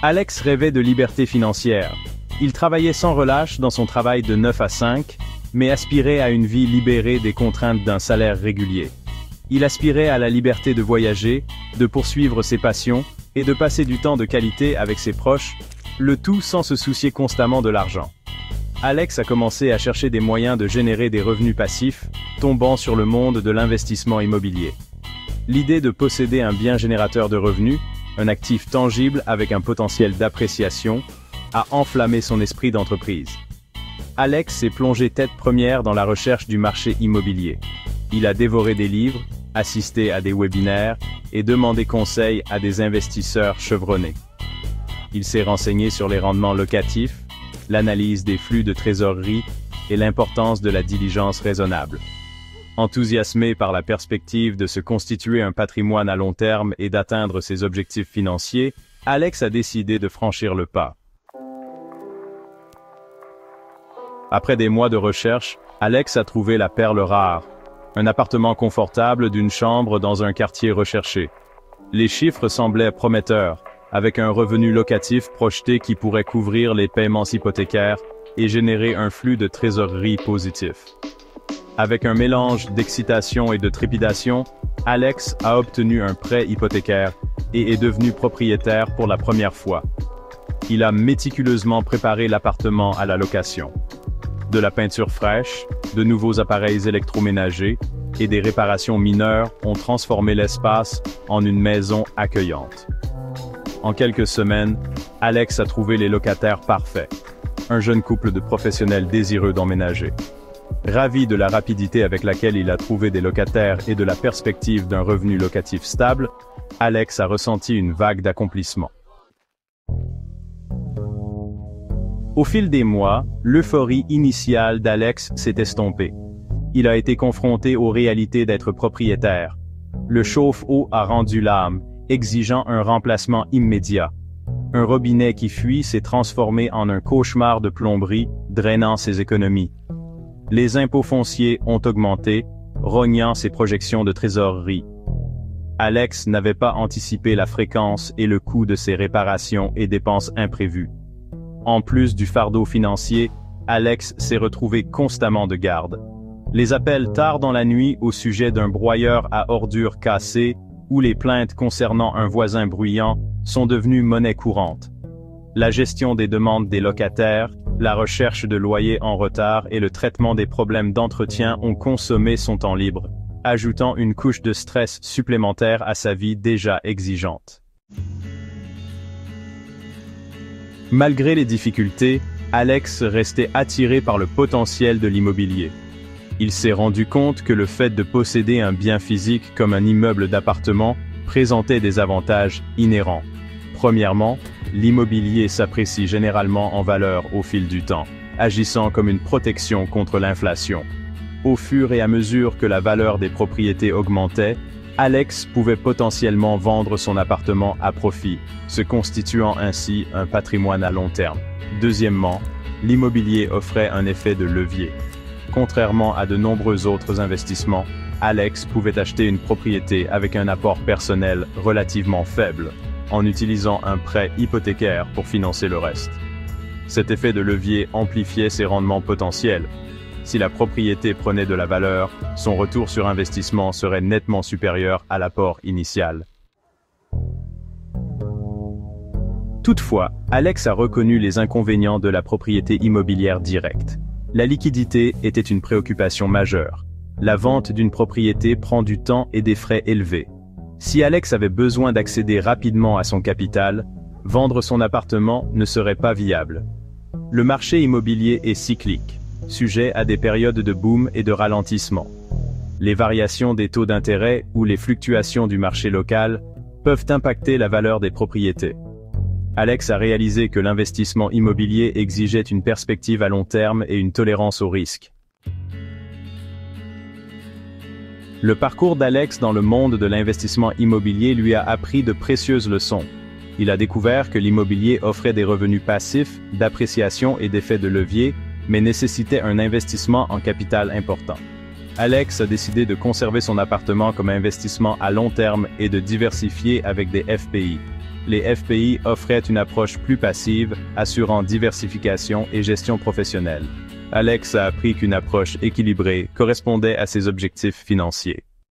Alex rêvait de liberté financière. Il travaillait sans relâche dans son travail de 9 à 5, mais aspirait à une vie libérée des contraintes d'un salaire régulier. Il aspirait à la liberté de voyager, de poursuivre ses passions, et de passer du temps de qualité avec ses proches, le tout sans se soucier constamment de l'argent. Alex a commencé à chercher des moyens de générer des revenus passifs, tombant sur le monde de l'investissement immobilier. L'idée de posséder un bien générateur de revenus, un actif tangible avec un potentiel d'appréciation, a enflammé son esprit d'entreprise. Alex s'est plongé tête première dans la recherche du marché immobilier. Il a dévoré des livres, assisté à des webinaires et demandé conseil à des investisseurs chevronnés. Il s'est renseigné sur les rendements locatifs, l'analyse des flux de trésorerie et l'importance de la diligence raisonnable. Enthousiasmé par la perspective de se constituer un patrimoine à long terme et d'atteindre ses objectifs financiers, Alex a décidé de franchir le pas. Après des mois de recherche, Alex a trouvé la perle rare. Un appartement confortable d'une chambre dans un quartier recherché. Les chiffres semblaient prometteurs, avec un revenu locatif projeté qui pourrait couvrir les paiements hypothécaires et générer un flux de trésorerie positif. Avec un mélange d'excitation et de trépidation, Alex a obtenu un prêt hypothécaire et est devenu propriétaire pour la première fois. Il a méticuleusement préparé l'appartement à la location. De la peinture fraîche, de nouveaux appareils électroménagers et des réparations mineures ont transformé l'espace en une maison accueillante. En quelques semaines, Alex a trouvé les locataires parfaits. Un jeune couple de professionnels désireux d'emménager. Ravi de la rapidité avec laquelle il a trouvé des locataires et de la perspective d'un revenu locatif stable, Alex a ressenti une vague d'accomplissement. Au fil des mois, l'euphorie initiale d'Alex s'est estompée. Il a été confronté aux réalités d'être propriétaire. Le chauffe-eau a rendu l'âme, exigeant un remplacement immédiat. Un robinet qui fuit s'est transformé en un cauchemar de plomberie, drainant ses économies. Les impôts fonciers ont augmenté, rognant ses projections de trésorerie. Alex n'avait pas anticipé la fréquence et le coût de ses réparations et dépenses imprévues. En plus du fardeau financier, Alex s'est retrouvé constamment de garde. Les appels tard dans la nuit au sujet d'un broyeur à ordures cassé ou les plaintes concernant un voisin bruyant sont devenus monnaie courante. La gestion des demandes des locataires, la recherche de loyers en retard et le traitement des problèmes d'entretien ont consommé son temps libre, ajoutant une couche de stress supplémentaire à sa vie déjà exigeante. Malgré les difficultés, Alex restait attiré par le potentiel de l'immobilier. Il s'est rendu compte que le fait de posséder un bien physique comme un immeuble d'appartement présentait des avantages inhérents. Premièrement, l'immobilier s'apprécie généralement en valeur au fil du temps, agissant comme une protection contre l'inflation. Au fur et à mesure que la valeur des propriétés augmentait, Alex pouvait potentiellement vendre son appartement à profit, se constituant ainsi un patrimoine à long terme. Deuxièmement, l'immobilier offrait un effet de levier. Contrairement à de nombreux autres investissements, Alex pouvait acheter une propriété avec un apport personnel relativement faible, en utilisant un prêt hypothécaire pour financer le reste. Cet effet de levier amplifiait ses rendements potentiels. Si la propriété prenait de la valeur, son retour sur investissement serait nettement supérieur à l'apport initial. Toutefois, Alex a reconnu les inconvénients de la propriété immobilière directe. La liquidité était une préoccupation majeure. La vente d'une propriété prend du temps et des frais élevés. Si Alex avait besoin d'accéder rapidement à son capital, vendre son appartement ne serait pas viable. Le marché immobilier est cyclique, sujet à des périodes de boom et de ralentissement. Les variations des taux d'intérêt ou les fluctuations du marché local peuvent impacter la valeur des propriétés. Alex a réalisé que l'investissement immobilier exigeait une perspective à long terme et une tolérance au risque. Le parcours d'Alex dans le monde de l'investissement immobilier lui a appris de précieuses leçons. Il a découvert que l'immobilier offrait des revenus passifs, d'appréciation et d'effets de levier, mais nécessitait un investissement en capital important. Alex a décidé de conserver son appartement comme investissement à long terme et de diversifier avec des FPI. les FPI offraient une approche plus passive, assurant diversification et gestion professionnelle. Alex a appris qu'une approche équilibrée correspondait à ses objectifs financiers.